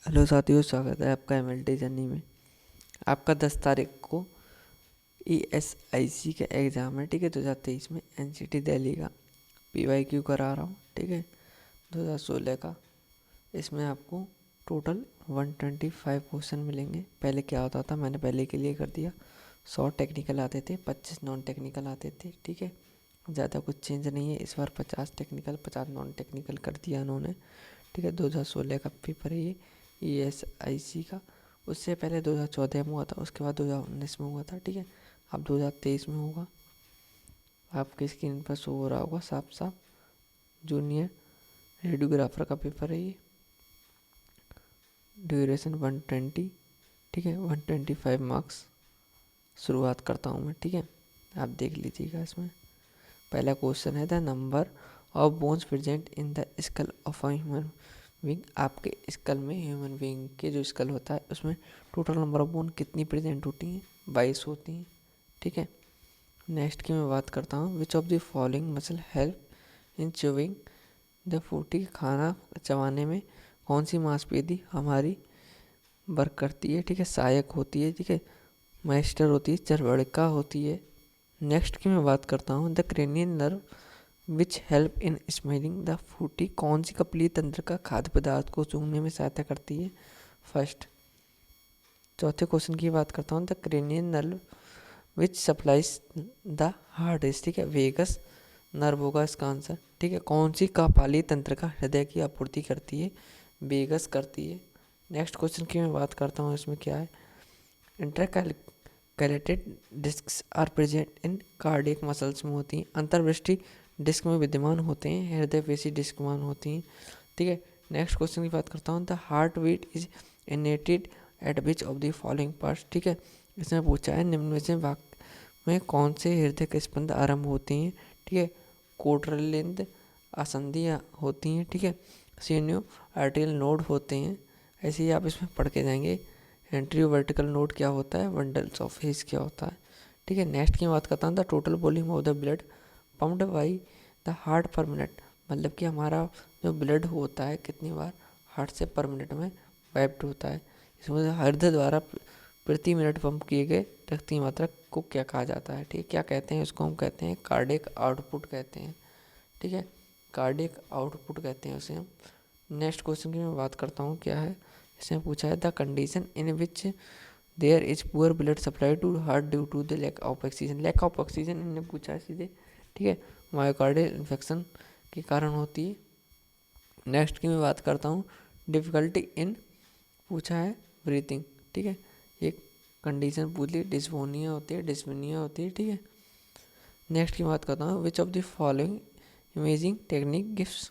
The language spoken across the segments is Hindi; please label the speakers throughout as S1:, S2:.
S1: हेलो साथियों, स्वागत है आपका एमएलटी जर्नी में। आपका 10 तारीख को ESIC का एग्ज़ाम है, ठीक है। 2023 में NCT दिल्ली का PYQ करा रहा हूँ, ठीक है। 2016 का इसमें आपको टोटल 125 क्वेश्चन मिलेंगे। पहले क्या होता था, मैंने पहले के लिए कर दिया। 100 टेक्निकल आते थे, 25 नॉन टेक्निकल आते थे, ठीक है। ज़्यादा कुछ चेंज नहीं है इस बार। 50 टेक्निकल 50 नॉन टेक्निकल कर दिया उन्होंने, ठीक है। 2016 का पेपर है ये ESIC का। उससे पहले 2014 में हुआ था, उसके बाद 2019 में हुआ था, ठीक है। अब 2023 में होगा। आपकी स्क्रीन पर शो हो रहा होगा साफ साफ। जूनियर रेडियोग्राफर का पेपर है ये। ड्यूरेशन 120, ठीक है। 125 मार्क्स। शुरुआत करता हूँ मैं, ठीक है। आप देख लीजिएगा इसमें। पहला क्वेश्चन है, the number of bones present in the skull of a human being. आपके स्कल में, ह्यूमन बीइंग के जो स्कल होता है उसमें टोटल नंबर ऑफ बोन कितनी प्रेजेंट होती हैं? 22 होती हैं, ठीक है। नेक्स्ट की मैं बात करता हूँ, which of the following muscle help in chewing the food, ठीक है। खाना चबाने में कौन सी मांसपेशी हमारी वर्क करती है, ठीक है। सहायक होती है, ठीक है। मास्टर होती है, चरवड़िका होती है। नेक्स्ट की मैं बात करता हूँ, the cranial nerve which help in smelling the food, ठीक। कौन सी कपली तंत्र का खाद्य पदार्थ को सूंघने में सहायता करती है? फर्स्ट। चौथे क्वेश्चन की बात करता हूँ, the cranial nerve which supplies the heart is, ठीक है। वेगस नर्व होगा इसका आंसर, ठीक है। कौन सी कपाली तंत्र का हृदय की आपूर्ति करती है? वेगस करती है। नेक्स्ट क्वेश्चन की मैं बात करता हूँ, इसमें क्या है, intercalated discs are present in cardiac muscles में होती हैं। अंतर्वृष्टि डिस्क में विद्यमान होते हैं, हृदय पेशी डिस्क में होती हैं, ठीक है। नेक्स्ट क्वेश्चन की बात करता हूँ, the heart beat is initiated at which of the following parts, ठीक है। इसमें पूछा है, निम्न में से वाक्य में कौन से हृदय के स्पंद आरंभ होते हैं, ठीक है। कोटरलिंद आसंधियाँ होती हैं, ठीक है। सीनियो आर्टियल नोड होते हैं। ऐसे ही आप इसमें पढ़ के जाएंगे। एंट्रियो वर्टिकल नोड क्या होता है, बंडल्स ऑफ हेज क्या होता है, ठीक है। नेक्स्ट की बात करता हूँ, the total volume of the blood pumped by the heart पर मिनट, मतलब कि हमारा जो ब्लड होता है कितनी बार हार्ट से पर मिनट में पैप्ड होता है। इसमें हृदय द्वारा प्रति मिनट पंप किए गए रक्त की मात्रा को क्या कहा जाता है, ठीक है। क्या कहते हैं उसको? हम कहते हैं कार्डियक आउटपुट कहते हैं, ठीक है। कार्डियक आउटपुट कहते हैं उसे हम। नेक्स्ट क्वेश्चन की मैं बात करता हूँ, क्या है, इसमें पूछा है, the condition in which there is poor blood supply to heart due to the lack of oxygen. Lack of oxygen इन्हें पूछा है सीधे, ठीक है। मायोकार्डियल इन्फेक्शन के कारण होती है। नेक्स्ट की मैं बात करता हूँ, डिफ़िकल्टी इन पूछा है ब्रीथिंग, ठीक है। एक कंडीशन पूछ ली, डिस्फोनिया होती है, डिस्फोनिया होती है, ठीक है। नेक्स्ट की बात करता हूँ, which of the following imaging technique gives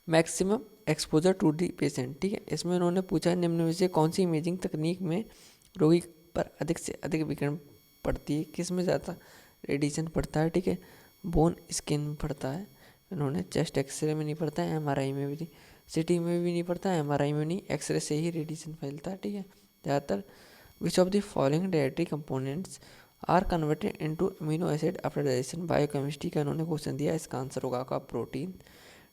S1: maximum exposure to the patient, ठीक है। इसमें उन्होंने पूछा है, निम्न में से कौन सी इमेजिंग तकनीक में रोगी पर अधिक से अधिक विकिरण पड़ती है? किस में ज़्यादा रेडिएशन पड़ता है, ठीक है। बोन स्किन में पड़ता है। इन्होंने चेस्ट एक्सरे में नहीं पड़ता है, MRI में भी नहीं, CT में भी नहीं पड़ता है, MRI में नहीं, एक्सरे से ही रेडिएशन फैलता है, ठीक है ज़्यादातर। Which of the following dietary components are converted into amino acid after digestion? Biochemistry का इन्होंने क्वेश्चन दिया, इसका आंसर होगा आपका प्रोटीन।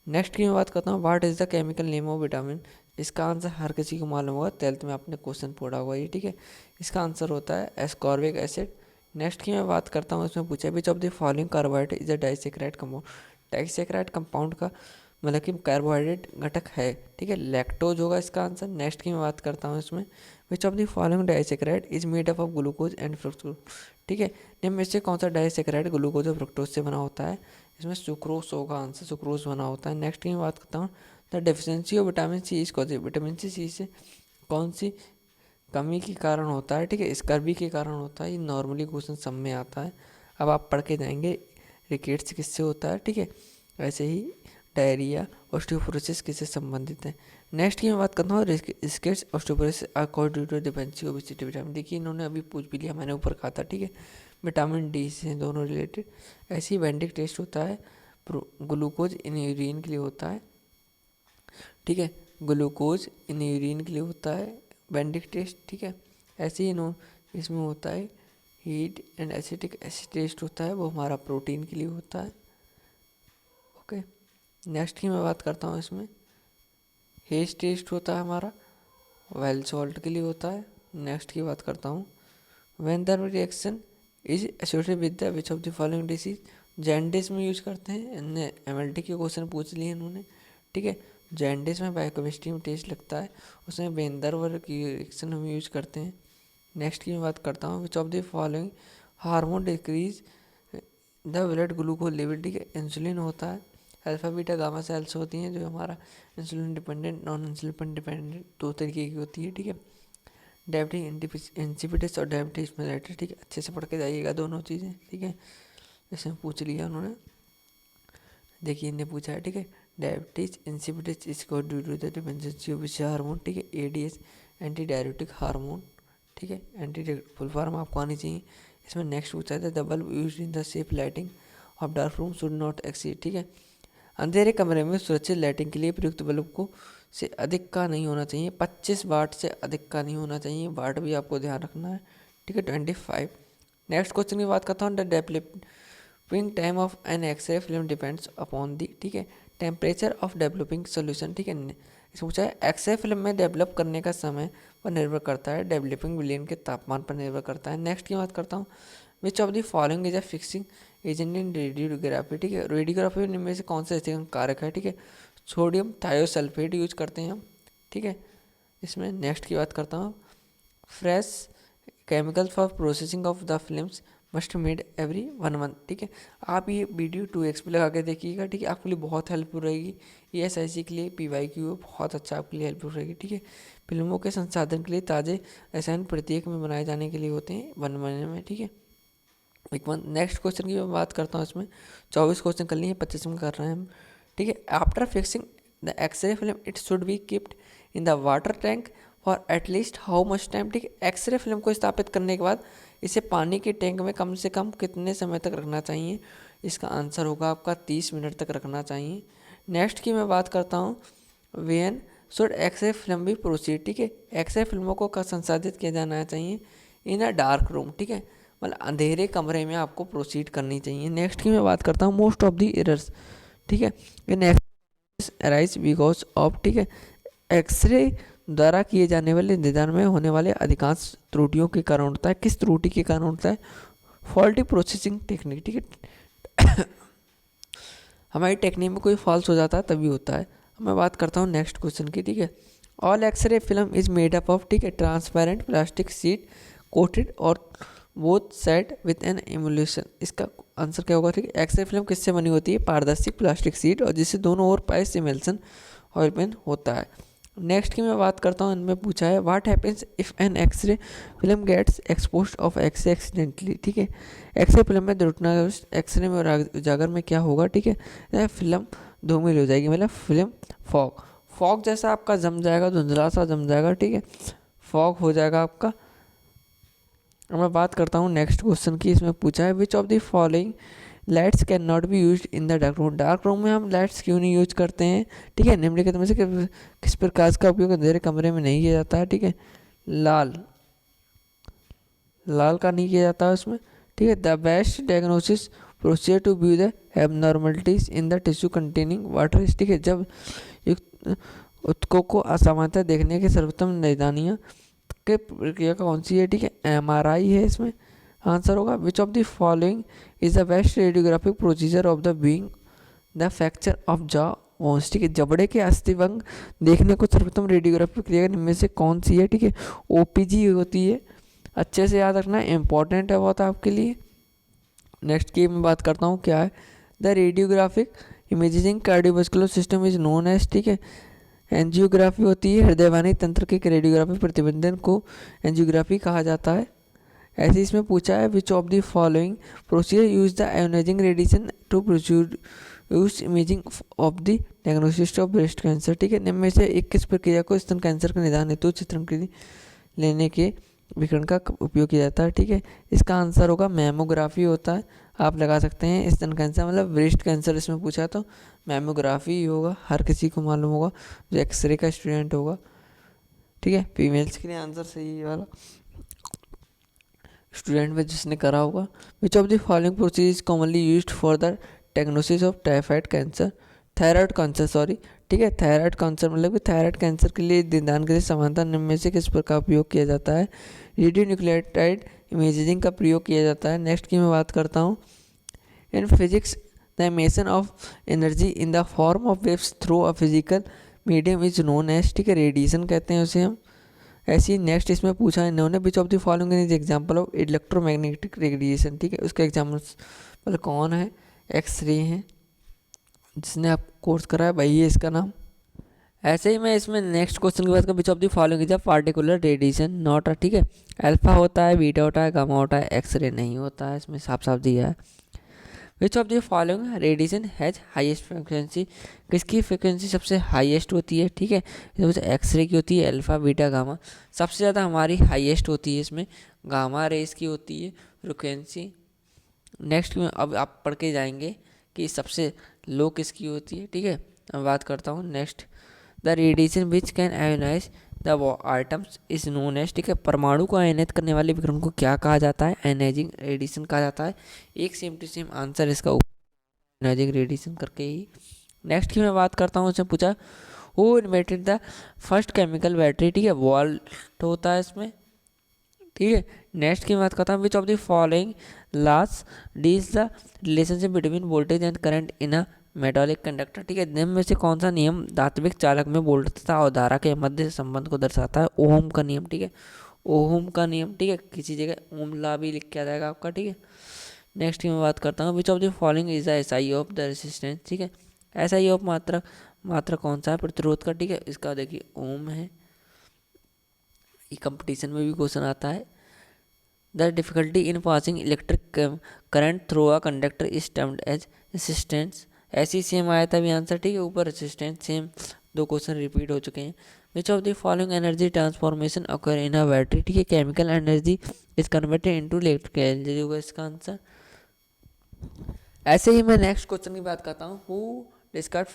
S1: नेक्स्ट की मैं बात करता हूँ, what is the chemical name of vitamin? इसका आंसर हर किसी को मालूम होगा, 12th में आपने क्वेश्चन पढ़ा होगा ये, ठीक है। इसका आंसर होता है एस्कॉर्बिक एसिड। नेक्स्ट की मैं बात करता हूँ, इसमें पूछा है, which of the following carbohydrate is a disaccharide compound? Disaccharide compound का मतलब कि कार्बोहाइड्रेट घटक है, ठीक है। लैक्टोज होगा इसका आंसर। नेक्स्ट की मैं बात करता हूँ, इसमें विच of the following disaccharide is made up of glucose and fructose, ठीक है। निम्न में से कौन सा डाइसेक्राइड ग्लूकोज और फ्रुक्टोज से बना होता है? इसमें सुक्रोज होगा आंसर, सुक्रोज बना होता है। नेक्स्ट की मैं बात करता हूँ, the deficiency of vitamin C is cause, vitamin C से कौन सी कमी के कारण होता है, ठीक है। स्कर्वी के कारण होता है। ये नॉर्मली क्वेश्चन सब में आता है, अब आप पढ़ के जाएंगे। रिकेट्स किससे होता है, ठीक है। ऐसे ही डायरिया ऑस्टियोपोरोसिस किससे संबंधित है। नेक्स्ट की मैं बात करता हूँ, rickets osteoporosis are caused due to deficiency of obesity vitamin. देखिए इन्होंने अभी पूछ भी लिया, मैंने ऊपर कहा था, ठीक है। विटामिन डी से दोनों रिलेटेड। ऐसे ही वेंडिक टेस्ट होता है, ग्लूकोज इन यूरिन के लिए होता है, ठीक है। ग्लूकोज इन यूरिन के लिए होता है वेंडिक टेस्ट, ठीक है। ऐसे ही नो इसमें होता है heat and acetic acid test होता है, वो हमारा प्रोटीन के लिए होता है, ओके। नेक्स्ट की मैं बात करता हूँ, इसमें हेज टेस्ट होता है हमारा वेल सॉल्ट के लिए होता है। नेक्स्ट की बात करता हूँ, when the reaction is associated with the which of the following disease, jaundice में यूज करते हैं। इनने MLT के क्वेश्चन पूछ लिए इन्होंने, ठीक है। जैंडिस में बायोकेमिस्ट्री में टेस्ट लगता है, उसमें वेंदरवर की रिएक्शन हम यूज करते हैं। नेक्स्ट की मैं बात करता हूँ, which of the following hormone decrease the blood glucose level, ठीक है। इंसुलिन होता है, अल्फा बीटा गामा सेल्स होती हैं जो हमारा insulin dependent non insulin dependent दो तरीके की होती है, ठीक है। डायबिटिक इंसिपिडस और डायबिटीज मेलिटस, ठीक है। अच्छे से पढ़ के जाइएगा दोनों चीज़ें, ठीक है। इसमें पूछ लिया उन्होंने, देखिए इन्हें पूछा है, ठीक है। डायबिटीज इंसिपिडस इसको due to the dependency of which hormone, ठीक है। ADH एंटी डायबिटिक हार्मोन, ठीक है। एंटी फुल फॉर्म आपको आनी चाहिए। इसमें नेक्स्ट पूछा था, the bulb used in the safe lighting of dark room should not exceed, ठीक है। अंधेरे कमरे में सुरक्षित लाइटिंग के लिए प्रयुक्त बल्ब को से अधिक का नहीं होना चाहिए, 25 वाट से अधिक का नहीं होना चाहिए। वाट भी आपको ध्यान रखना है, ठीक है। 25। नेक्स्ट क्वेश्चन की बात करता हूँ, the developing time of an x ray film depends upon the, ठीक है, टेम्परेचर ऑफ डेवलपिंग सोल्यूशन, ठीक है। इसमें पूछा है एक्सरे फिल्म में डेवलप करने का समय पर निर्भर करता है, डेवलपिंग विलियन के तापमान पर निर्भर करता है। नेक्स्ट की बात करता हूँ, which of the following is a fixing agent in radiography, ठीक है। रेडियोग्राफी में से कौन सा ऐसे कारक है, ठीक है। सोडियम थायोसल्फेट यूज करते हैं हम, ठीक है। इसमें नेक्स्ट की बात करता हूँ, fresh chemical for processing of the films must made every 1 month, ठीक है। आप ये वीडियो 2x पे लगा के देखिएगा, ठीक है। आपके लिए बहुत हेल्पफुल रहेगी। ये SIC के लिए PYQ बहुत अच्छा आपके लिए हेल्पफुल रहेगी, ठीक है। फिल्मों के संसाधन के लिए ताज़े रसायन प्रत्येक में बनाए जाने के लिए होते हैं 1 महीने में, ठीक है। एक मंथ। नेक्स्ट क्वेश्चन की मैं बात करता हूँ, इसमें 24 क्वेश्चन कर लिए, 25 में कर रहे हैं हम, ठीक है। After fixing the x ray film it should be keeped in the water tank for at least how much time, ठीक है। एक्सरे फिल्म को स्थापित करने के बाद इसे पानी के टैंक में कम से कम कितने समय तक रखना चाहिए? इसका आंसर होगा आपका 30 मिनट तक रखना चाहिए। नेक्स्ट की मैं बात करता हूँ, वेन शुड एक्सरे फिल्म भी प्रोसीड, ठीक है। एक्सरे फिल्मों को संसाधित किया जाना चाहिए इन अ डार्क रूम, ठीक है, मतलब अंधेरे कमरे में आपको प्रोसीड करनी चाहिए। नेक्स्ट की मैं बात करता हूँ, मोस्ट ऑफ द एरर्स, ठीक है, इन अराइज बिकॉज ऑफ, ठीक है, एक्सरे द्वारा किए जाने वाले निदान में होने वाले अधिकांश त्रुटियों के कारण होता है। किस त्रुटि के कारण होता है? फॉल्टी प्रोसेसिंग टेक्निक, ठीक है। हमारी टेक्निक में कोई फॉल्स हो जाता है तभी होता है। मैं बात करता हूँ नेक्स्ट क्वेश्चन की, ठीक है। All x ray film is made up of, ठीक है, ट्रांसपेरेंट प्लास्टिक शीट कोटेड और both side with an emulsion. इसका आंसर क्या होगा, ठीक है। एक्सरे फिल्म किससे बनी होती है? पारदर्शी प्लास्टिक शीट और जिससे दोनों ओर पाइस इमल्सन ऑयल पेन होता है। नेक्स्ट की मैं बात करता हूँ, इनमें पूछा है what happens if an x ray film gets exposed of x ray accidentally, ठीक है। एक्सरे फिल्म में दुर्घटनाग्रस्त एक्सरे में और उजागर में क्या होगा, ठीक है, फिल्म धूमिल हो जाएगी, मतलब फिल्म फॉग, फॉग जैसा आपका जम जाएगा, धुंधला सा जम जाएगा, ठीक है, फॉग हो जाएगा आपका। अब मैं बात करता हूँ नेक्स्ट क्वेश्चन की। इसमें पूछा है which of the following lights can not be use in the dark room. Dark room में हम लाइट्स क्यों नहीं यूज करते हैं, ठीक है। निम्नलिखित में से किस प्रकाश का उपयोग अंधेरे कमरे में नहीं किया जाता है, ठीक है। लाल, लाल का नहीं किया जाता है उसमें, ठीक है। The best diagnosis procedure to view the abnormalities in the tissue containing water, ठीक है। जब उत्कों को असामान्यता देखने के सर्वोत्तम निदानियाँ के प्रक्रिया कौन सी है, ठीक है, MRI है इसमें आंसर होगा। विच of the following is the best radiographic procedure of the being the fracture of jaw bones, ठीक है। जबड़े के अस्थिभंग देखने को सर्वोत्तम रेडियोग्राफी प्रक्रिया इनमें से कौन सी है, ठीक है। OPG होती है, अच्छे से याद रखना, इंपॉर्टेंट है बहुत आपके लिए। नेक्स्ट की मैं बात करता हूँ, क्या है, the radiographic imaging cardiovascular system is known as, ठीक है। एंजियोग्राफी होती है हृदयवाहिनी तंत्र के रेडियोग्राफी प्रतिबंधन को एंजियोग्राफी कहा जाता है। ऐसे इसमें पूछा है which of the following procedure use the ionising radiation to produce imaging of the diagnosis of breast cancer, ठीक है। निम्न में से 21 प्रक्रिया को स्तन कैंसर का निदान हेतु चित्रण के लेने के विकिरण का उपयोग किया जाता है, ठीक है। इसका आंसर होगा मैमोग्राफी होता है, आप लगा सकते हैं। स्तन कैंसर मतलब ब्रेस्ट कैंसर इसमें पूछा तो मैमोग्राफी ही होगा, हर किसी को मालूम होगा जो एक्सरे का स्टूडेंट होगा, ठीक है। फीमेल्स के लिए आंसर सही है वाला स्टूडेंट में जिसने करा होगा। विच of the following procedure is commonly used for the diagnosis of typhoid cancer, thyroid cancer, sorry, ठीक है। थायराइड कैंसर मतलब कि थायराइड कैंसर के लिए निदान के लिए समानता निम्न में से किस प्रकार उपयोग किया जाता है? रेडियो न्यूक्लियोटाइड इमेजिंग का प्रयोग किया जाता है। नेक्स्ट की मैं बात करता हूँ, in physics the emission of energy in the form of waves through a physical medium is known as, ठीक है, रेडिएशन कहते हैं उसे हम। ऐसी नेक्स्ट इसमें पूछा इन्होंने, विच of the following is example of electromagnetic radiation, ठीक है, उसका एग्जाम्पल कौन है? एक्सरे है, जिसने आप कोर्स करा है भाई ये इसका नाम। ऐसे ही मैं इसमें नेक्स्ट क्वेश्चन की बात करूँ, विच of the following is a particular radiation not a, ठीक है, अल्फा होता है, बीटा होता है, गामा होता है, एक्सरे नहीं होता है, इसमें साफ साफ दिया है। Which of the following radiation has highest frequency, किसकी फ्रिक्वेंसी सबसे हाईएस्ट होती है, ठीक है, एक्सरे की होती है, अल्फा बीटा गामा, सबसे ज़्यादा हमारी हाईएस्ट होती है इसमें गामा रेस की होती है फ्रिक्वेंसी। नेक्स्ट में अब आप पढ़ के जाएंगे कि सबसे लो किसकी होती है, ठीक है। अब बात करता हूँ next, the radiation which can ionize the atoms is known as, ठीक है, परमाणु को आयनित करने वाले विकिरण को क्या कहा जाता है? आयनाइजिंग रेडिएशन कहा जाता है। एक सेम टू सेम आंसर इसका आयनाइजिंग रेडिएशन करके ही। नेक्स्ट की मैं बात करता हूँ, उसने पूछा who invented the first chemical battery, ठीक है, वॉल्ट होता है इसमें, ठीक है। नेक्स्ट की बात करता हूँ, which of the following laws deals the relationship between voltage and current in a metallic conductor, ठीक है, निम्न में से कौन सा नियम धात्विक चालक में वोल्टेज तथा और धारा के मध्य संबंध को दर्शाता है? ओहम का नियम, ठीक है, ओहम का नियम, ठीक है, किसी जगह ओम ला भी लिख के आ जाएगा आपका, ठीक है। नेक्स्ट की मैं बात करता हूँ, which of the following is the SI of the resistance, ठीक है, एसआई ऑफ मात्रा कौन सा है? प्रतिरोध का, ठीक है, इसका देखिए ओम है। ये कंपटीशन में भी क्वेश्चन आता है। The difficulty in passing electric current through a conductor is termed as resistance, ऐसी सेम आया था भी आंसर, ठीक है, ऊपर रेसिस्टेंस सेम, दो क्वेश्चन रिपीट हो चुके हैं। Which of the following energy transformation occur in a battery, ठीक है, chemical energy is converted into electrical energy, होगा इसका आंसर। ऐसे ही मैं नेक्स्ट क्वेश्चन की बात करता हूँ, हु डिस्कवर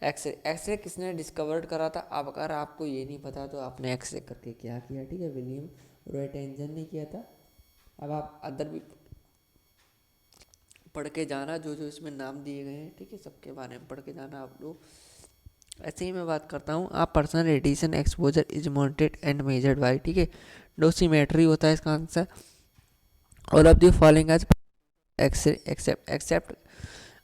S1: एक्सरे, एक्सरे किसने डिस्कवर्ड करा था? अब अगर आपको ये नहीं पता तो आपने एक्सरे करके क्या किया, ठीक है, विलियम रॉयटंजन ने किया था। अब आप अदर भी पढ़ के जाना, जो जो इसमें नाम दिए गए हैं, ठीक है, सबके बारे में पढ़ के जाना आप लोग। ऐसे ही मैं बात करता हूँ, आप personal radiation exposure is monitored and measured by, ठीक है, डोसीमेट्री होता है इसका answer. All of the following as X-ray except,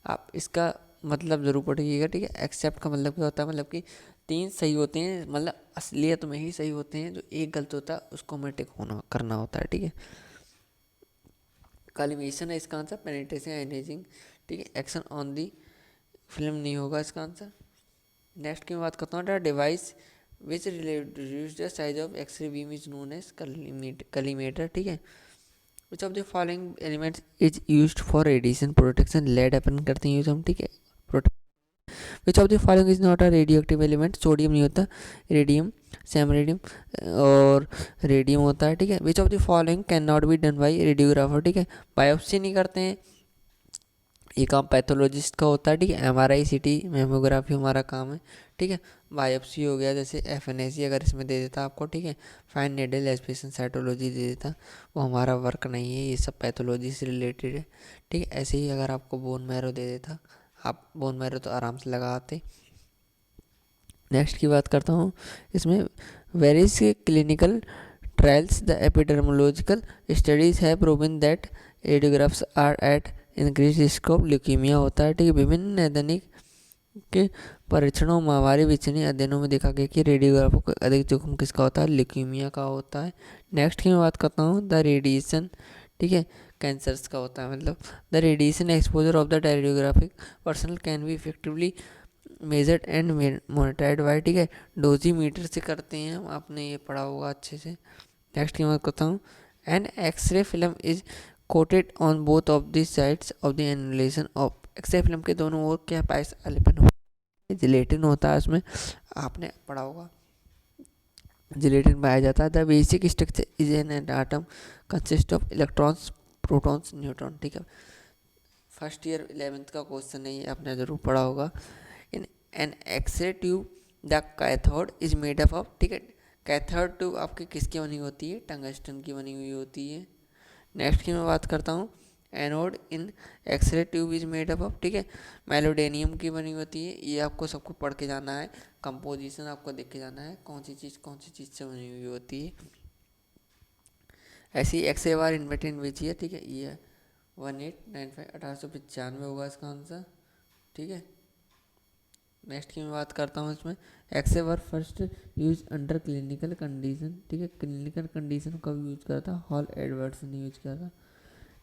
S1: आप इसका मतलब ज़रूर पढ़िएगा, ठीक है। एक्सेप्ट का मतलब क्या होता है? मतलब कि 3 सही होते हैं, मतलब असलियत में ही सही होते हैं, जो एक गलत होता है उसको में टिक होना करना होता है, ठीक है। कॉलिमेशन है इसका आंसर, पेनिट्रेशन आयनाइजिंग, ठीक है, एक्शन ऑन दी फिल्म नहीं होगा इसका आंसर। नेक्स्ट की बात करता हूँ, device which reduce the size of X ray beam is known as collimator, ठीक है। Which of the following elements is used for radiation protection, lead अपन करते हैं यूज हम, ठीक है, which of the following is not a radio active element, sodium नहीं होता, रेडियम, सेमरेडियम और रेडियम होता है, ठीक है। Which of the following can not be done by radiographer, ठीक है, बायोप्सी नहीं करते हैं, ये काम पैथोलॉजिस्ट का होता है, ठीक है। MRI CT मेमोग्राफी हमारा काम है, ठीक है। बायोप्सी हो गया, जैसे FNAC अगर इसमें दे देता आपको, ठीक है, फाइन नीडल एस्पिरेशन साइटोलॉजी दे देता, वो हमारा वर्क नहीं है, ये सब पैथोलॉजी से रिलेटेड है, ठीक है। ऐसे ही अगर आपको बोन मैरो दे देता, आप बोन मैरो तो आराम से लगा आते। नेक्स्ट की बात करता हूँ, इसमें various clinical trials the epidemiological studies है proven that radiographs are at increase risk of leukemia होता है, ठीक है। विभिन्न नैदानिक के परीक्षणों महामारी विचनी अध्ययनों में देखा गया कि रेडियोग्राफों का अधिक जोखिम किसका होता है? ल्यूकीमिया का होता है। नेक्स्ट की मैं बात करता हूँ, द रेडिएशन, ठीक है, कैंसर्स का होता है, मतलब the radiation exposure of the radiographic personal can be effectively measured and monitored by, ठीक है, डोजीमीटर से करते हैं हम, आपने ये पढ़ा होगा अच्छे से। नेक्स्ट की बात करता हूँ, an x ray film is coated on both of the sides of the emulsion of, X-ray film के दोनों ओर क्या पाइस एलिपन होता है? जिलेटिन होता है उसमें, आपने पढ़ा होगा, जिलेटिन पाया जाता है। The basic structure is an atom consist of electrons protons neutron, ठीक है, फर्स्ट ईयर 11th का क्वेश्चन है ये, आपने ज़रूर पढ़ा होगा। In an X-ray tube the cathode is made up of, ठीक है, कैथोड ट्यूब आपकी किसकी बनी होती है? टंगस्टन की बनी हुई होती है। नेक्स्ट की मैं बात करता हूँ, anode in X-ray tube is made up of, ठीक है, मेलोडेनियम की बनी होती है। ये आपको सबको पढ़ के जाना है, कंपोजिशन आपको देख के जाना है कौन सी चीज़ से बनी हुई होती है। ऐसी एक्सरे बार इन्वेंटेड हुई है, ठीक है, ये 1895 1895 होगा इसका आंसर, ठीक है। नेक्स्ट की मैं बात करता हूँ इसमें, X-ray were first use under clinical condition, ठीक है, क्लिनिकल कंडीशन कब यूज करा था, हॉल एडवर्ड्स ने यूज किया था।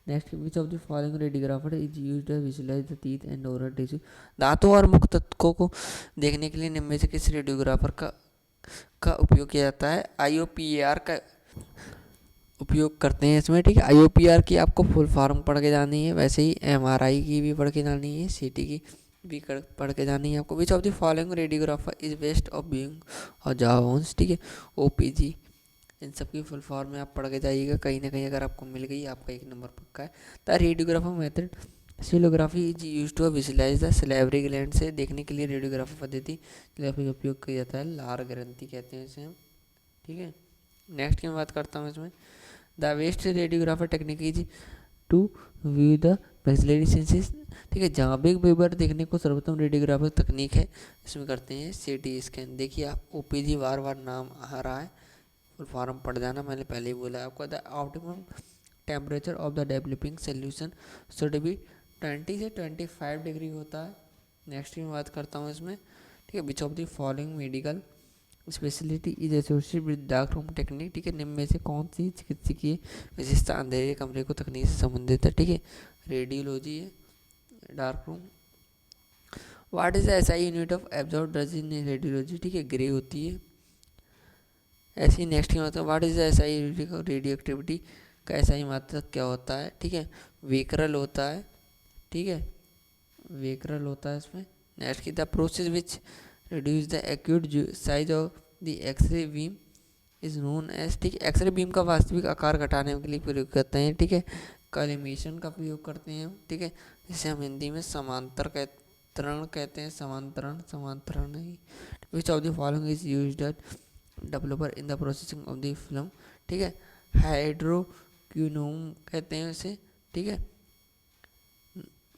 S1: Next, which of the following radiographer is used to visualize the teeth and oral tissue, दांतों और मुख तत्वों को देखने के लिए निम्न में से किस रेडियोग्राफर का उपयोग किया जाता है। IOPAR का उपयोग करते हैं इसमें, ठीक है। IOPAR की आपको फुल फॉर्म पढ़ के जानी है, वैसे ही MRI की भी पढ़ के जानी है, CT की भी पढ़ के जानी है आपको। विच of the following radiographer is best of being और जॉन्स, ठीक है, OPG, इन सब की फुल फॉर्म में आप पढ़ के जाइएगा, कहीं ना कहीं अगर आपको मिल गई आपका 1 नंबर पक्का है। The radiographer method sialography is use to visualize the salivary gland, से देखने के लिए रेडियोग्राफी पद्धति का उपयोग किया जाता है, लार ग्रंथि कहते हैं इसे हम, ठीक है। नेक्स्ट की मैं बात करता हूँ इसमें, the best radiographer technique is to view the maxillary sinuses, ठीक है, जांबिक बेबर देखने को सर्वोत्तम रेडियोग्राफर तकनीक है, इसमें करते हैं CT स्कैन। देखिए आप OPG बार बार नाम आ रहा है, फुल फॉर्म पढ़ जाना, मैंने पहले ही बोला आपको। The optimum temperature of the developing solution should be 20 से 25 डिग्री होता है। नेक्स्ट की मैं बात करता हूँ इसमें, ठीक है, which of the following medical speciality is associated with dark room technique, ठीक है, निम्न में से कौन सी चिकित्सकीय विशेषता अंधेरे कमरे को तकनीक से संबंधित है, ठीक है, रेडियोलॉजी है, dark room. What is the SI unit of absorb in radiology, ठीक है, ग्रे होती है। ऐसी नेक्स्ट की मतलब, what is the SI unit of radio activity का SI मात्रक क्या होता है, ठीक है, वेकरल होता है, ठीक है, वेकरल होता है इसमें। नेक्स्ट की, the process which reduce the acute size of the X-ray beam is known as, ठीक है, एक्सरे बीम का वास्तविक आकार घटाने के लिए प्रयोग करते हैं, ठीक है, कॉलिमेशन का प्रयोग करते हैं, ठीक है, जिसे हम हिंदी में समांतरण कहते हैं, समांतरण नहीं। Which of the following is used developer in the processing of the film, ठीक है, हाइड्रोक्विनोन कहते हैं उसे, ठीक है।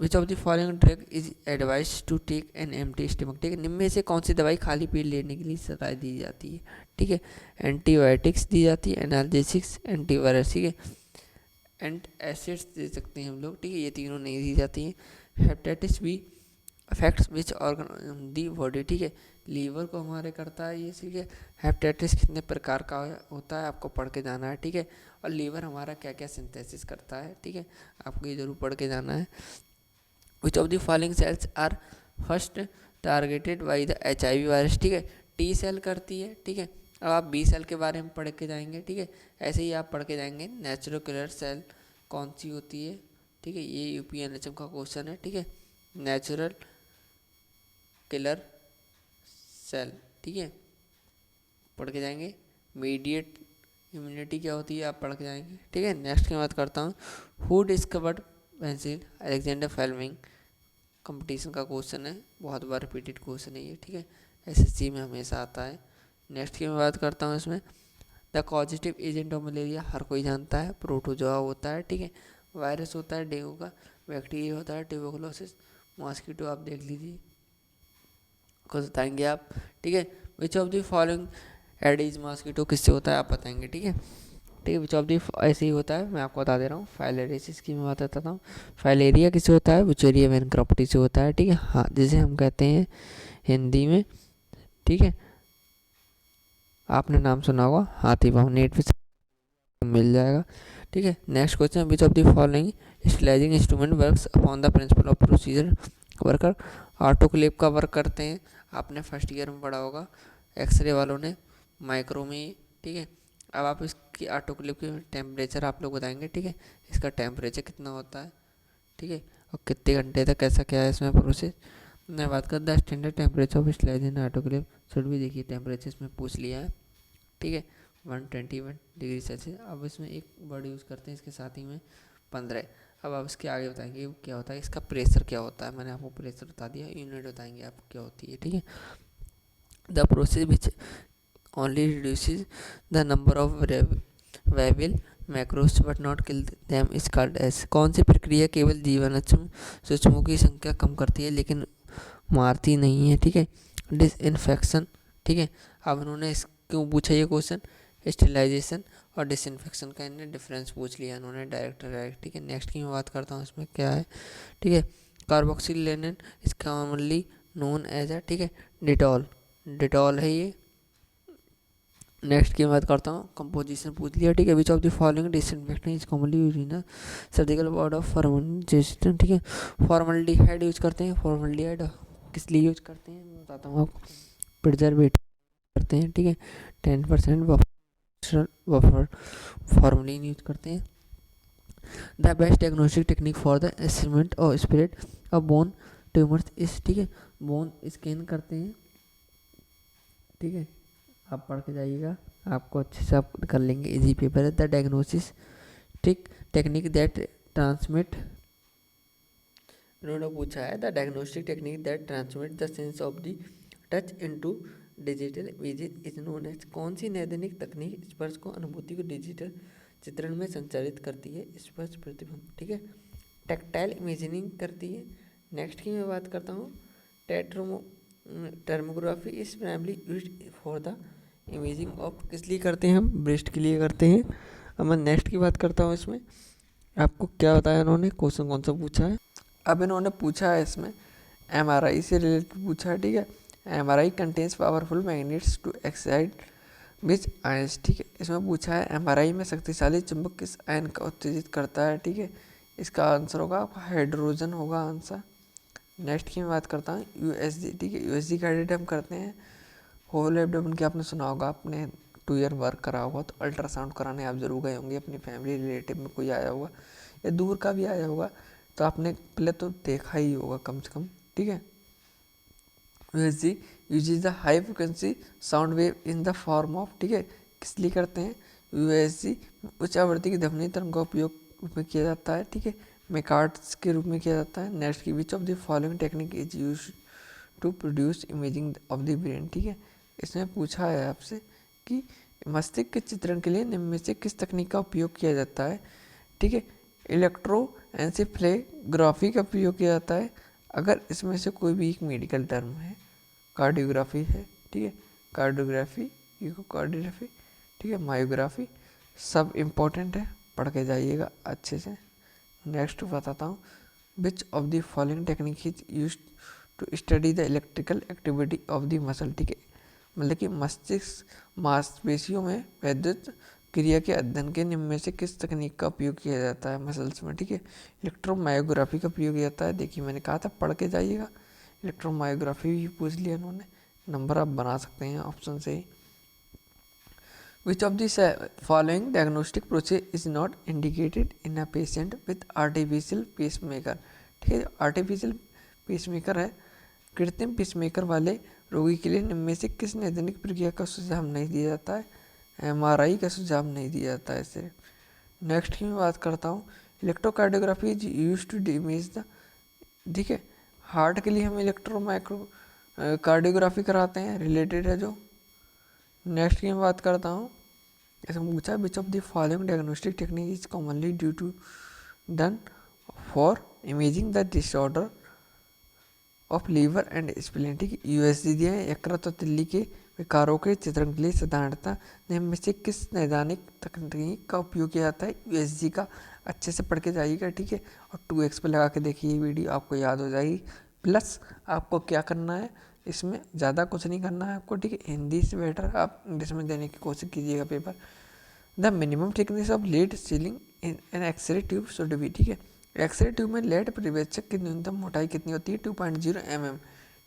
S1: Which of the following drug is advise to take an empty stomach, ठीक है, निम्न में से कौन सी दवाई खाली पेट लेने के लिए सलाह दी जाती है, ठीक है, एंटीबायोटिक्स दी जाती है, एनाल्जेसिक्स, एंटीवायरस, ठीक है, एंड एसिड्स दे सकते हैं हम लोग, ठीक है, ये तीनों नहीं दी जाती हैं। Hepatitis B affects which organ the body, ठीक है, लीवर को हमारे करता है ये, ठीक है। हेपेटाइटिस कितने प्रकार का होता है आपको पढ़ के जाना है, ठीक है, और लीवर हमारा क्या क्या सिंथेसिस करता है, ठीक है, आपको ये जरूर पढ़ के जाना है। Which of the following cells are first targeted by the HIV virus, ठीक है, T सेल करती है, ठीक है। अब आप B सेल के बारे में पढ़ के जाएंगे, ठीक है, ऐसे ही आप पढ़ के जाएंगे नेचुरल किलर सेल कौन सी होती है, ठीक है, ये UPNHM का क्वेश्चन है, ठीक है, नेचुरल किलर सेल, ठीक है, पढ़ के जाएंगे। मीडिएट इम्यूनिटी क्या होती है आप पढ़ के जाएंगे, ठीक है। नेक्स्ट की बात करता हूँ, who discovered penicillin, Alexander Fleming, competition का क्वेश्चन है, बहुत बार रिपीटेड क्वेश्चन है ये, ठीक है, SSC में हमेशा आता है। नेक्स्ट की मैं बात करता हूँ इसमें, the causative agent of malaria हर कोई जानता है, प्रोटोजोआ होता है, ठीक है, वायरस होता है डेंगू का, बैक्टीरिया होता है ट्यूबरकुलोसिस, मॉस्किटो आप देख लीजिए, कुछ बताएंगे आप, ठीक है। Which of the following adage mosquito किससे होता है आप बताएंगे, ठीक है, ठीक है, विच ऑफ दी ऐसे ही होता है, मैं आपको बता दे रहा हूँ। फाइलेरियासिस की मैं बात करता हूँ, फाइलेरिया किससे होता है, विचेरिया वैनक्रॉप्टी से होता है, ठीक है, हाँ, जिसे हम कहते हैं हिंदी में, ठीक है, आपने नाम सुना होगा हाथी पाँव, नेट पे मिल जाएगा, ठीक है। Next question, which of the following sterilizing instrument works upon the principle of procedure worker, autoclave का वर्क करते हैं, आपने फर्स्ट ईयर में पढ़ा होगा, एक्सरे वालों ने माइक्रो में, ठीक है। अब आप इसकी ऑटोक्लेव की टेम्परेचर आप लोग बताएंगे, ठीक है, इसका टेम्परेचर कितना होता है, ठीक है, और कितने घंटे तक कैसा क्या है इसमें प्रोसेस। मैं बात कर the standard temperature of sterilizing autoclave should भी, देखिए टेम्परेचर इसमें पूछ लिया है, ठीक है, 121 डिग्री सेल्सियस। अब इसमें एक वर्ड यूज़ करते हैं इसके साथ ही में 15। अब आप इसके आगे बताएंगे क्या होता है, इसका प्रेशर क्या होता है, मैंने आपको प्रेशर बता दिया, यूनिट बताएंगे आप क्या होती है, ठीक है। The process which only reduces the number of variable microbes but not kill them is called as. कौन सी प्रक्रिया केवल जीवाणु सूक्ष्मों की संख्या कम करती है लेकिन मारती नहीं है, ठीक है। डिसइंफेक्शन, ठीक है। अब उन्होंने इस क्यों पूछा ये क्वेश्चन, स्टेरिलाइजेशन और डिसइंफेक्शन का इन्हें डिफरेंस पूछ लिया इन्होंने डायरेक्ट, ठीक है। नेक्स्ट की मैं बात करता हूँ, इसमें क्या है, ठीक है। कार्बोक्सिलेनिन इज कॉमनली नोन एज ठीक है, डिटॉल, डिटॉल है ये। नेक्स्ट की बात करता हूँ, कंपोजिशन पूछ लिया, ठीक है। Which of the following disinfectant is commonly used in surgical word of formalin, ठीक है। फॉर्मल्डिहाइड यूज करते हैं, फॉर्मल्डिहाइड किस लिए यूज करते हैं मैं बताता हूँ आपको, प्रिजर्वेटिव करते हैं, ठीक है। 10% बफर फॉर्मलिन यूज करते हैं। The best diagnostic technique for the assessment और स्प्रेड ऑफ बोन ट्यूमर्स इस, ठीक है। बोन स्कैन करते हैं, ठीक है। आप पढ़ के जाइएगा, आपको अच्छे से आप कर लेंगे, इजी पेपर है। The diagnosis technique that transmit, उन्होंने पूछा है the diagnostic technique that transmit the sense of the touch into digital images is known as. कौन सी नैदानिक तकनीक स्पर्श को, अनुभूति को डिजिटल चित्रण में संचारित करती है, स्पर्श प्रतिबिंब, ठीक है। टेक्टाइल इमेजिनिंग करती है। नेक्स्ट की मैं बात करता हूँ, thermography is primarily used for the imaging of, किस लिए करते हैं हम, ब्रेस्ट के लिए करते हैं। अब मैं नेक्स्ट की बात करता हूँ, इसमें आपको क्या बताया इन्होंने, क्वेश्चन कौन सा पूछा है। अब इन्होंने पूछा है इसमें एमआरआई से रिलेटेड पूछा है, ठीक है। MRI contains powerful magnets to excite which ions, ठीक है। इसमें पूछा है एमआरआई में शक्तिशाली चुंबक किस आयन का उत्तेजित करता है, ठीक है। इसका आंसर होगा हाइड्रोजन होगा आंसर। नेक्स्ट की मैं बात करता हूँ यूएसजी, ठीक है। यूएसजी का एडिट हम करते हैं होल एब्डोमेन की, आपने सुना होगा, आपने 2 ईयर वर्क करा होगा तो अल्ट्रासाउंड कराने आप जरूर गए होंगे, अपनी फैमिली रिलेटिव में कोई आया होगा या दूर का भी आया होगा तो आपने पहले तो देखा ही होगा कम से कम, ठीक है। USG uses the high frequency sound wave in the form of, ठीक है, किस लिए करते हैं, यूएसजी उच्च आवृत्ति की ध्वनि तरंग का उपयोग में किया जाता है, ठीक है, मेकार्ड्स के रूप में किया जाता है। नेक्स्ट की which of the following technique is use to produce imaging of the brain, ठीक है। इसने पूछा है आपसे कि मस्तिष्क के चित्रण के लिए निम्न में से किस तकनीक का उपयोग किया जाता है, ठीक है। इलेक्ट्रोएन्सेफेलोग्राफी का उपयोग किया जाता है। अगर इसमें से कोई भी एक मेडिकल टर्म है, कार्डियोग्राफी है, ठीक है, कार्डियोग्राफी, इकोकार्डियोग्राफी, ठीक है, मायोग्राफी, सब इम्पोर्टेंट है, पढ़ के जाइएगा अच्छे से। नेक्स्ट बताता हूँ, which of the following technique is use to study the electrical activity of the muscle, ठीक है। मतलब कि मस्तिष्क मांसपेशियों में विद्युत क्रिया के अध्ययन के निम्न में से किस तकनीक का उपयोग किया जाता है मसल्स में, ठीक है। इलेक्ट्रोमायोग्राफी का प्रयोग किया जाता है। देखिए मैंने कहा था पढ़ के जाइएगा, इलेक्ट्रोमायोग्राफी भी पूछ लिया उन्होंने, नंबर आप बना सकते हैं ऑप्शन से ही। Which of this following diagnostic process is not indicated in a patient with artificial pacemaker, ठीक है। आर्टिफिशियल पेसमेकर है, कृत्रिम पेसमेकर वाले रोगी के लिए निम्न में से किस नैदानिक प्रक्रिया का सुझाव नहीं दिया जाता है, एमआरआई का सुझाव नहीं दिया जाता है सिर्फ। नेक्स्ट की मैं बात करता हूँ, electrocardiography is use to image the, ठीक है, हार्ट के लिए हम इलेक्ट्रोमाइक्रो कार्डियोग्राफी कराते हैं, रिलेटेड है जो। नेक्स्ट की मैं बात करता हूँ, इसमें पूछा which of the following diagnostic technique is commonly due to done for imaging the disorder of liver and spleen, ठीक है। यूएसजी दिया है, यकृत और तिल्ली के विकारों के चित्रण के लिए साधारणतः निम्न में से किस नैदानिक तकनीक का उपयोग किया जाता है, यूएसजी का। अच्छे से पढ़ के जाइएगा, ठीक है, और 2x पे लगा के देखिए ये वीडियो, आपको याद हो जाएगी। प्लस आपको क्या करना है, इसमें ज़्यादा कुछ नहीं करना है आपको, ठीक है। हिंदी से बेटर आप इंग्लिश में देने की कोशिश कीजिएगा paper. The minimum thickness of lead ceiling in an X-ray tube should be, ठीक है। एक्सरे ट्यूब में लेड परिवेक्षक की न्यूनतम मोटाई कितनी होती है, 2.0 mm,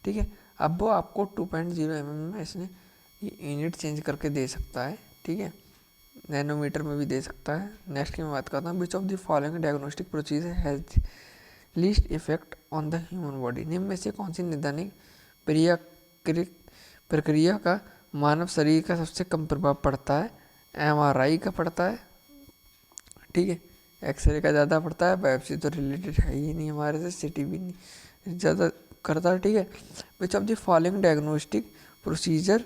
S1: ठीक है। अब वो आपको 2.0 mm में इसने यूनिट चेंज करके दे सकता है, ठीक है, नैनोमीटर में भी दे सकता है। नेक्स्ट की मैं बात करता हूँ, which of the following diagnostic procedure has least effect on the human body, निम्न में से कौन सी नैदानिक प्रक्रिया का मानव शरीर का सबसे कम प्रभाव पड़ता है, एमआरआई का पड़ता है, ठीक है, एक्सरे का ज़्यादा पड़ता है, बायोप्सी तो रिलेटेड है ही नहीं हमारे से, सिटी भी नहीं ज़्यादा करता है, ठीक है। Which of the following diagnostic procedure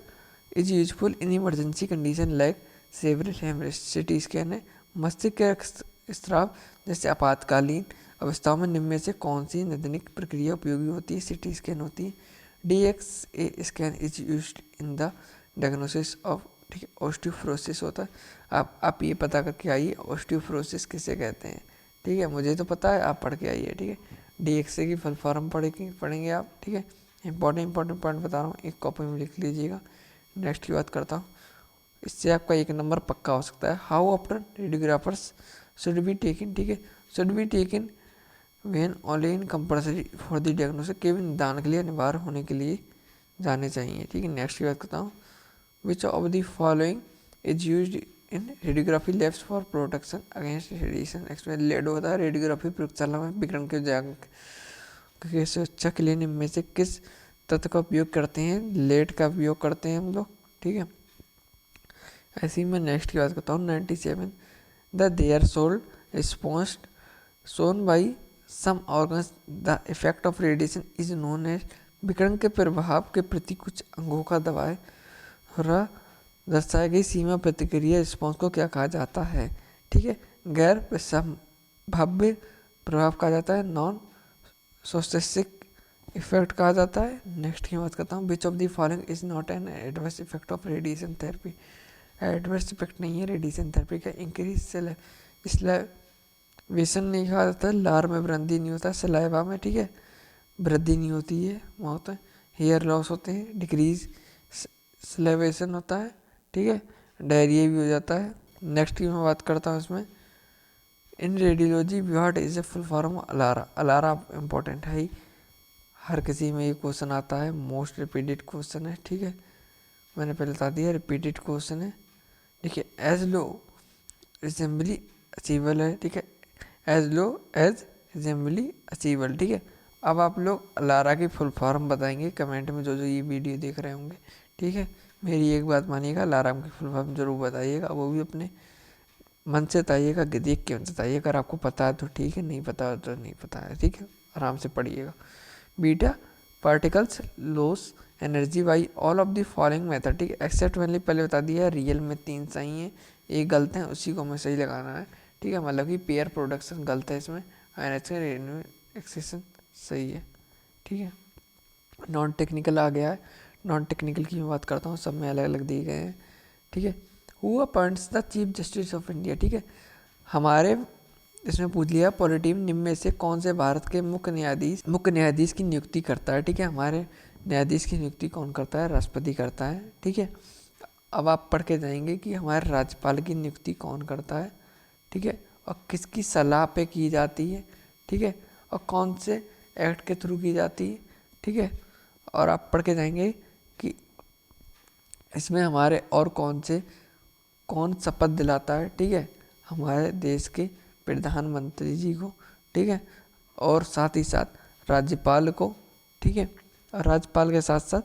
S1: is useful in emergency condition like several haemorrhage, CT scan है, मस्तिष्क के स्राव जैसे आपातकालीन अवस्थाओं में निम्न में से कौन सी नैदानिक प्रक्रिया उपयोगी होती है? सीटी स्कैन होती है। DXA scan is used in the diagnosis of, ठीक है, ऑस्टियोफ्रोसिस होता है। आप ये पता करके आइए ऑस्टियोफ्रोसिस किसे कहते हैं, ठीक है, मुझे तो पता है, आप पढ़ के आइए, ठीक है। DXA की फुल फॉर्म पढ़ेंगे आप, ठीक है। इंपॉर्टेंट पॉइंट बता रहा हूँ, एक कॉपी में लिख लीजिएगा। नेक्स्ट की बात करता हूँ, इससे आपका 1 नंबर पक्का हो सकता है। How often radiographers should be taken, ठीक है, should be taken when only in compulsory for the diagnosis, केवल निदान के लिए अनिवार्य होने के लिए जाने चाहिए, ठीक है। नेक्स्ट की बात करता हूँ, which of the following is used in radiography labs for protection against radiation exposure. Lead होता है रेडियोग्राफी प्रयोगशाला में विकिरण के के सुरक्षा के लिए निम्न में से किस तत्व का उपयोग करते हैं? लेड का उपयोग करते हैं हम लोग, ठीक है। ऐसे ही मैं नेक्स्ट की बात करता हूँ 97, the threshold response shown by some organs the effect of radiation is known as. विकिरण के प्रभाव के प्रति कुछ अंगों का दबाए दर्शाई गई सीमा प्रतिक्रिया रिस्पॉन्स को क्या कहा जाता है? ठीक है, गैर संभाव्य प्रभाव कहा जाता है, नॉन सोस्टेसिक इफेक्ट कहा जाता है। नेक्स्ट की बात करता हूँ, which of the following is not an adverse effect of radiation therapy. Adverse effect नहीं है रेडिएशन थेरेपी का। इंक्रीज सलाइवेशन नहीं कहा जाता, लार में वृद्धि नहीं होता, सलाइवा में, ठीक है, वृद्धि नहीं होती है, वहाँ होता है। हेयर लॉस होते हैं, डिक्रीज सलाइवेशन होता है, ठीक है, डायरिया भी हो जाता है। नेक्स्ट की मैं बात करता हूँ इसमें, in radiology what is a full form ALARA. ALARA important है ही, हर किसी में ये क्वेश्चन आता है, मोस्ट रिपीटेड क्वेश्चन है, ठीक है, मैंने पहले बता दिया रिपीटेड क्वेश्चन है। देखिए, एज लो रिजेंबली अचीवेबल है, ठीक है, एज लो एज रिजेंबली अचीवेबल, ठीक है। अब आप लोग अलारा की फुल फॉर्म बताएंगे कमेंट में, जो ये वीडियो देख रहे होंगे, ठीक है। मेरी एक बात मानिएगा, अलार्म की फुल फॉर्म जरूर बताइएगा, वो भी अपने मन से बताइएगा, देख के बताइए, अगर आपको पता है तो ठीक है, नहीं पता तो नहीं पता है, ठीक है, आराम से पढ़िएगा। Beta particles loss energy by all of the following method, ठीक है, एक्सेप्ट मैंने पहले बता दिया है, रियल में 3 सही हैं, एक गलत है, उसी को हमें सही लगाना है, ठीक है, मतलब कि पेयर प्रोडक्शन गलत है इसमें, आयन एक्सेशन सही है, ठीक है। नॉन टेक्निकल आ गया है, नॉन टेक्निकल की मैं बात करता हूँ, सब में अलग अलग दिए गए हैं, ठीक है। Who appoints the chief justice of India, ठीक है, हमारे इसमें पूछ लिया पॉलिटिव निम्न में से कौन से भारत के मुख्य न्यायाधीश की नियुक्ति करता है, ठीक है। हमारे न्यायाधीश की नियुक्ति कौन करता है? राष्ट्रपति करता है, ठीक है। अब आप पढ़ के जाएंगे कि हमारे राज्यपाल की नियुक्ति कौन करता है, ठीक है, और किसकी सलाह पे की जाती है, ठीक है, और कौन से एक्ट के थ्रू की जाती है, ठीक है। और आप पढ़ के जाएंगे कि इसमें हमारे और कौन शपथ दिलाता है, ठीक है, हमारे देश के प्रधानमंत्री जी को, ठीक है, और साथ ही साथ राज्यपाल को, ठीक है, और राज्यपाल के साथ साथ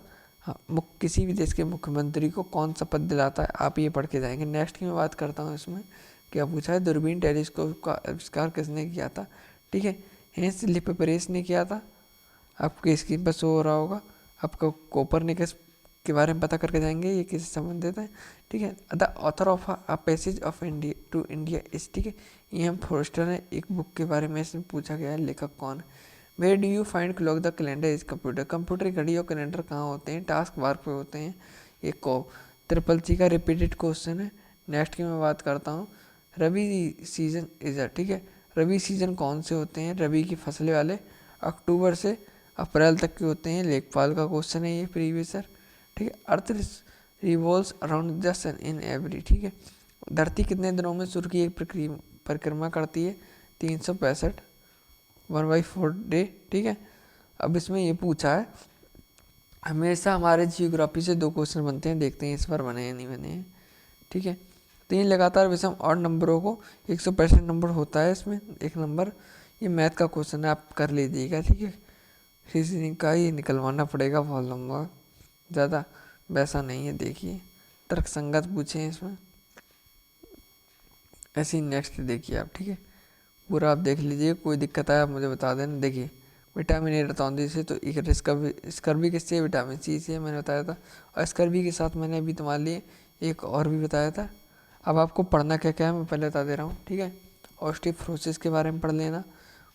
S1: किसी भी देश के मुख्यमंत्री को कौन शपथ दिलाता है, आप ये पढ़ के जाएंगे। नेक्स्ट की मैं बात करता हूँ, इसमें क्या पूछा है, दूरबीन टेलीस्कोप का आविष्कार किसने किया था, ठीक है, हेंस लिपपरेस ने किया था, आपके स्क्रीन पर शो हो रहा होगा। आपको कोपरनिकस के बारे में पता करके जाएंगे, ये किससे संबंधित है, ठीक है। The author of a passage of India to India is, ठीक है, E.M. फोर्स्टर ने एक बुक के बारे में इसमें पूछा गया है, लेखक कौन है। Where do you find clock the calendar is computer, computer घड़ी और कैलेंडर कहाँ होते हैं? टास्क बार पे होते हैं। ये ट्रिपल सी का रिपीटेड क्वेश्चन है। नेक्स्ट की मैं बात करता हूँ, रबी सीजन इज अ, ठीक है, रबी सीजन कौन से होते हैं? रबी की फसलें वाले अक्टूबर से अप्रैल तक के होते हैं। लेखपाल का क्वेश्चन है ये, प्रीवियस ईयर, ठीक है। Earth revolves around the sun in every, ठीक है, धरती कितने दिनों में सूर्य की एक परिक्रमा करती है? 365, 1/4 डे, ठीक है। अब इसमें ये पूछा है, हमेशा हमारे जियोग्राफी से 2 क्वेश्चन बनते हैं, देखते हैं इस बार बने या नहीं बने हैं, ठीक है। 3 लगातार विषम और नंबरों को 165 नंबर होता है इसमें 1 नंबर। ये मैथ का क्वेश्चन है, आप कर लीजिएगा, ठीक है। रीजनिंग का ही निकलवाना पड़ेगा बहुत लंबा, ज़्यादा वैसा नहीं है, देखिए तर्क संगत पूछे हैं इसमें। ऐसे ही नेक्स्ट देखिए आप, ठीक है, पूरा आप देख लीजिए, कोई दिक्कत आए आप मुझे बता देना। देखिए विटामिन ए रतौंधी से, तो एक स्कर्वी किससे? विटामिन सी से मैंने बताया था, और स्कर्वी के साथ मैंने अभी तुम्हारे लिए एक और भी बताया था, अब आपको पढ़ना क्या क्या है मैं पहले बता दे रहा हूँ, ठीक है। ऑस्टियोपोरोसिस के बारे में पढ़ लेना,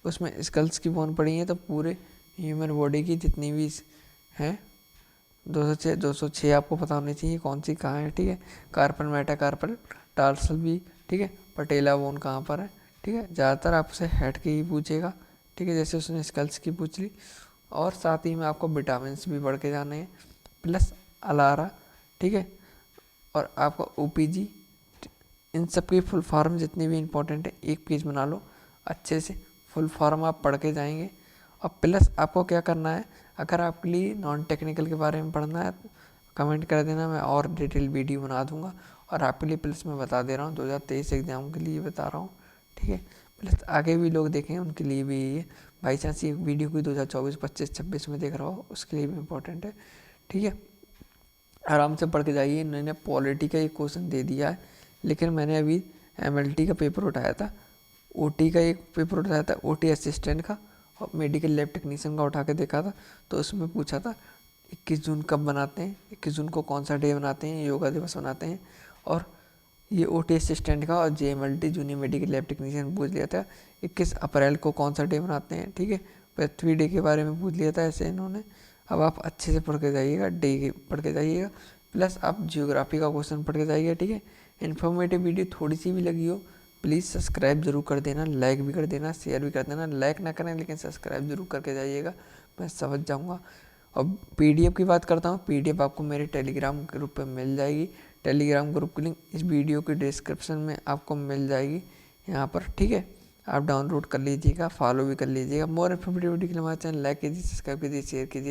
S1: उसमें स्कल्स की बोन पढ़ी है तो पूरे ह्यूमन बॉडी की जितनी भी हैं 206 आपको पता होनी चाहिए कौन सी कहाँ है, ठीक है। कार्पल, मेटाकार्पल, टार्सल भी, ठीक है। पटेला बोन कहाँ पर है, ठीक है। ज़्यादातर आपसे हेड की ही पूछेगा, ठीक है, जैसे उसने स्कल्स की पूछ ली। और साथ ही में आपको विटामिन भी पढ़ के जाने हैं, प्लस अलारा, ठीक है। और आपका ओपीजी, इन सब की फुल फॉर्म जितनी भी इंपॉर्टेंट है एक पेज बना लो अच्छे से, फुल फॉर्म आप पढ़ के जाएंगे। और प्लस आपको क्या करना है, अगर आपके लिए नॉन टेक्निकल के बारे में पढ़ना है कमेंट कर देना, मैं और डिटेल वीडियो बना दूंगा। और आपके लिए प्लस मैं बता दे रहा हूँ 2023 एग्ज़ाम के लिए बता रहा हूँ, ठीक है। प्लस आगे भी लोग देखें उनके लिए भी ये बाई चांस ये वीडियो कोई 2024, 25, 26 में देख रहा हो उसके लिए भी इम्पोर्टेंट है, ठीक है। आराम से पढ़ के जाइए। इन्होंने पॉलिटी का एक क्वेश्चन दे दिया है, लेकिन मैंने अभी एमएलटी का पेपर उठाया था, ओटी का एक पेपर उठाया था, ओटी असिस्टेंट का और मेडिकल लैब टेक्नीशियन का उठा के देखा था। तो उसमें पूछा था 21 जून कब बनाते हैं, 21 जून को कौन सा डे बनाते हैं, योगा दिवस बनाते हैं। और ये ओटी असिस्टेंट का और जेएमएलटी जूनियर मेडिकल लैब टेक्नीशियन पूछ लिया था 21 अप्रैल को कौन सा डे बनाते हैं, ठीक है। पृथ्वी डे के बारे में पूछ लिया था ऐसे इन्होंने। अब आप अच्छे से पढ़ के जाइएगा, डे पढ़ के जाइएगा, प्लस आप जियोग्राफी का क्वेश्चन पढ़ के जाइएगा, ठीक है। इन्फॉर्मेटिव वीडियो थोड़ी सी भी लगी हो प्लीज़ सब्सक्राइब जरूर कर देना, लाइक भी कर देना, शेयर भी कर देना। लाइक ना करें लेकिन सब्सक्राइब जरूर करके जाइएगा, मैं समझ जाऊँगा। और पीडीएफ की बात करता हूँ, पीडीएफ आपको मेरे टेलीग्राम ग्रुप पे मिल जाएगी। टेलीग्राम ग्रुप की लिंक इस वीडियो के डिस्क्रिप्शन में आपको मिल जाएगी यहाँ पर, ठीक है। आप डाउनलोड कर लीजिएगा, फॉलो भी कर लीजिएगा। मोर इन्फॉर्मेटिव वीडियो के लिए हमारे चैनल लाइक कीजिए, सब्सक्राइब कीजिए, शेयर कीजिए।